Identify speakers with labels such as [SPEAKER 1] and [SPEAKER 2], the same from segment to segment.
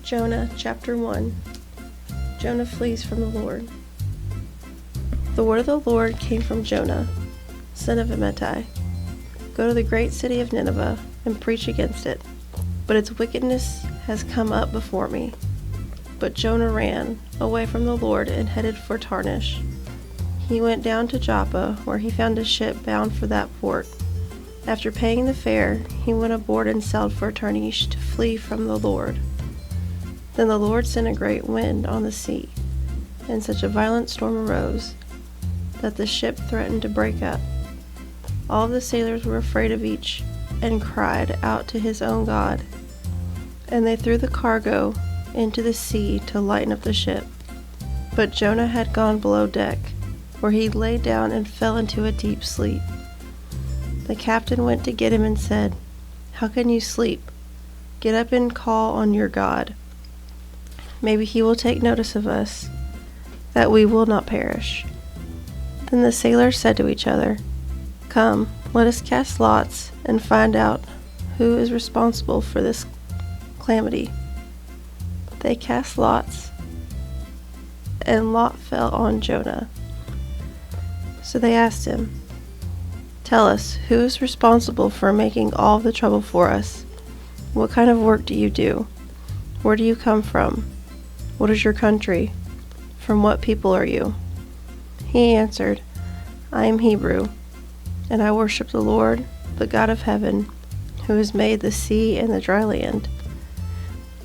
[SPEAKER 1] Jonah chapter 1. Jonah flees from the Lord. The word of the Lord came from Jonah, son of Amittai. Go to the great city of Nineveh and preach against it, but its wickedness has come up before me. But Jonah ran away from the Lord and headed for Tarshish. He went down to Joppa, where he found a ship bound for that port. After paying the fare, he went aboard and sailed for Tarshish to flee from the Lord. Then the Lord sent a great wind on the sea, and such a violent storm arose that the ship threatened to break up. All the sailors were afraid of each, and cried out to his own God. And they threw the cargo into the sea to lighten up the ship. But Jonah had gone below deck, where he lay down and fell into a deep sleep. The captain went to get him and said, "How can you sleep? Get up and call on your God. Maybe he will take notice of us, that we will not perish." Then the sailors said to each other, "Come, let us cast lots and find out who is responsible for this calamity." They cast lots, and lot fell on Jonah. So they asked him, "Tell us, who is responsible for making all the trouble for us? What kind of work do you do? Where do you come from? What is your country? From what people are you?" He answered, "I am Hebrew, and I worship the Lord, the God of heaven, who has made the sea and the dry land."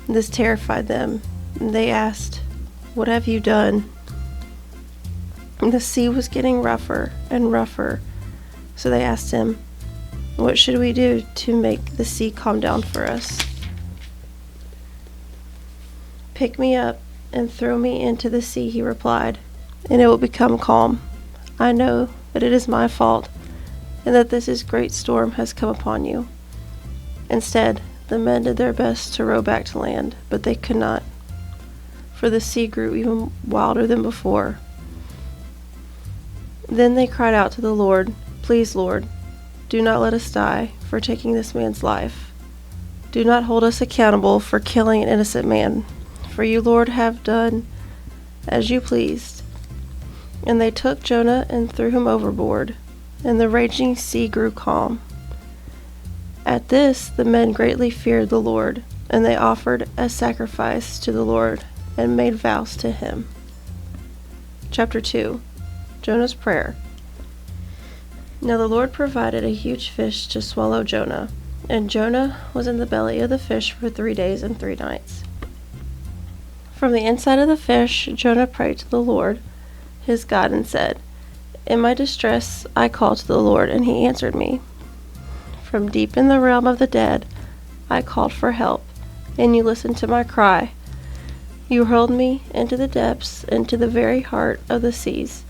[SPEAKER 1] This terrified them, and they asked, "What have you done?" The sea was getting rougher and rougher, so they asked him, "What should we do to make the sea calm down for us?" "Pick me up and throw me into the sea," he replied, "and it will become calm. I know that it is my fault, and that this great storm has come upon you." Instead, the men did their best to row back to land, but they could not, for the sea grew even wilder than before. Then they cried out to the Lord, "Please, Lord, do not let us die for taking this man's life. Do not hold us accountable for killing an innocent man, for you, Lord, have done as you pleased." And they took Jonah and threw him overboard, and the raging sea grew calm. At this the men greatly feared the Lord, and they offered a sacrifice to the Lord and made vows to him. Chapter 2. Jonah's prayer. Now the Lord provided a huge fish to swallow Jonah, and Jonah was in the belly of the fish for 3 days and 3 nights. From the inside of the fish, Jonah prayed to the Lord, his God, and said, "In my distress I called to the Lord, and he answered me. From deep in the realm of the dead I called for help, and you listened to my cry. You hurled me into the depths, into the very heart of the seas,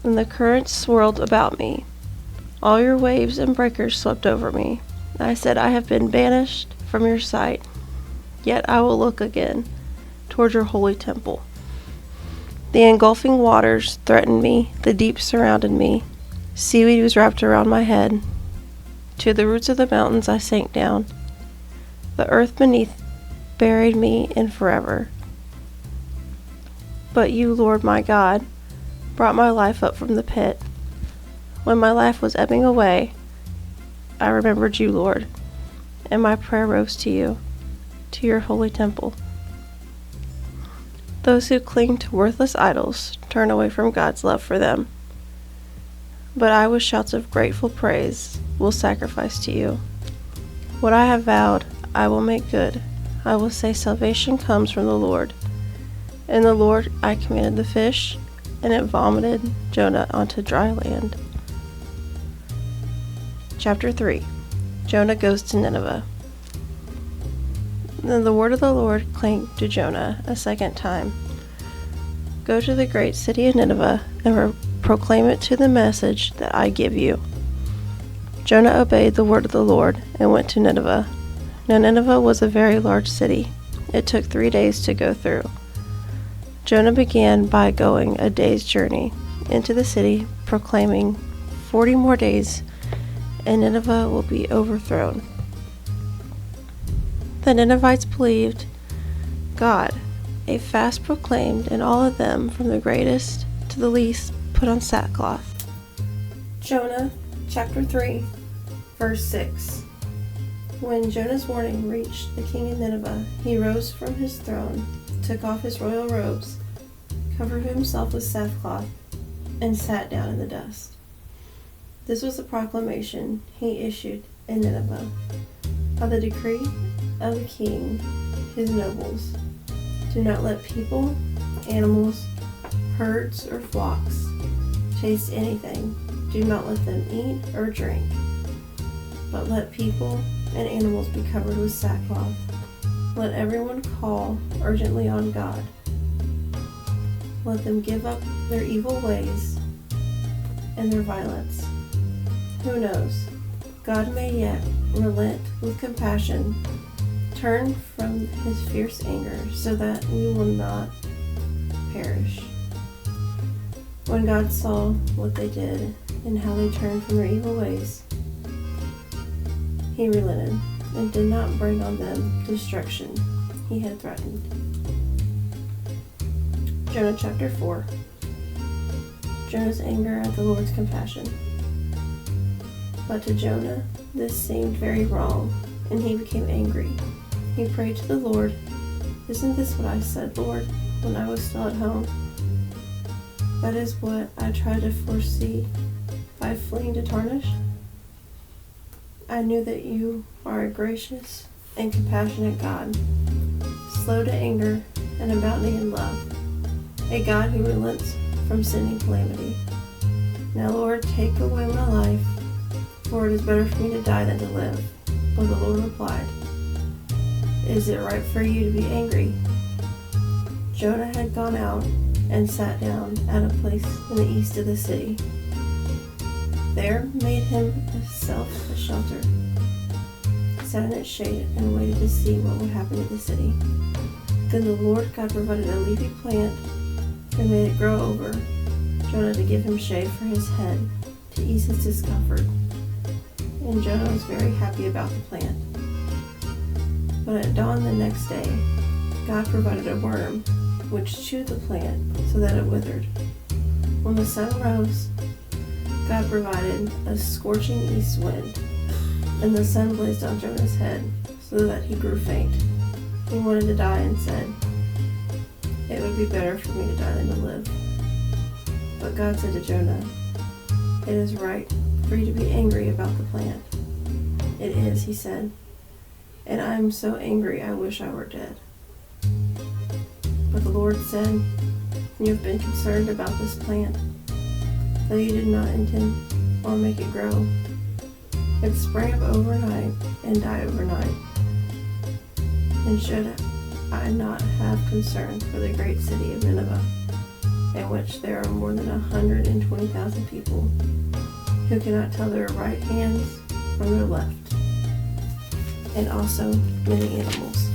[SPEAKER 1] and the currents swirled about me. All your waves and breakers swept over me. I said, I have been banished from your sight, yet I will look again toward your holy temple. The engulfing waters threatened me, the deep surrounded me. Seaweed was wrapped around my head. To the roots of the mountains I sank down. The earth beneath buried me in forever. But you, Lord my God, brought my life up from the pit. When my life was ebbing away, I remembered you, Lord, and my prayer rose to you, to your holy temple. Those who cling to worthless idols turn away from God's love for them. But I, with shouts of grateful praise, will sacrifice to you. What I have vowed, I will make good. I will say salvation comes from the Lord. In the Lord I commanded the fish, and it vomited Jonah onto dry land. Chapter 3. Jonah goes to Nineveh. Then the word of the Lord came to Jonah a second time. Go to the great city of Nineveh and proclaim it to the message that I give you. Jonah obeyed the word of the Lord and went to Nineveh. Now Nineveh was a very large city. It took 3 days to go through. Jonah began by going a day's journey into the city, proclaiming, 40 more days, and Nineveh will be overthrown. The Ninevites believed God, a fast proclaimed, and all of them, from the greatest to the least, put on sackcloth. Jonah chapter 3, verse 6. When Jonah's warning reached the king of Nineveh, he rose from his throne, took off his royal robes, covered himself with sackcloth, and sat down in the dust. This was the proclamation he issued in Nineveh. By the decree of the king, his nobles, do not let people, animals, herds, or flocks taste anything. Do not let them eat or drink, but let people and animals be covered with sackcloth. Let everyone call urgently on God. Let them give up their evil ways and their violence. Who knows? God may yet relent with compassion, turn from his fierce anger, so that we will not perish. When God saw what they did and how they turned from their evil ways, he relented and did not bring on them destruction he had threatened. Jonah chapter 4. Jonah's anger at the Lord's compassion. But to Jonah this seemed very wrong, and he became angry. He prayed to the Lord, "Isn't this what I said, Lord, when I was still at home? That is what I tried to foresee by fleeing to Tarshish. I knew that you are a gracious and compassionate God, slow to anger and abounding in love, a God who relents from sending calamity. Now, Lord, take away my life, for it is better for me to die than to live." But the Lord replied, "Is it right for you to be angry?" Jonah had gone out and sat down at a place in the east of the city. There made himself a shelter, sat in its shade, and waited to see what would happen to the city. Then the Lord God provided a leafy plant and made it grow over Jonah to give him shade for his head, to ease his discomfort. And Jonah was very happy about the plant. But at dawn the next day, God provided a worm, which chewed the plant so that it withered. When the sun rose, God provided a scorching east wind, and the sun blazed on Jonah's head so that he grew faint. He wanted to die and said, "It would be better for me to die than to live." But God said to Jonah, "It is right for you to be angry about the plant." "It is," he said, "and I am so angry I wish I were dead." But the Lord said, "You have been concerned about this plant, though you did not intend or make it grow. It sprang up overnight and died overnight. And should I not have concern for the great city of Nineveh, in which there are more than 120,000 people who cannot tell their right hands from their left, and also many animals?"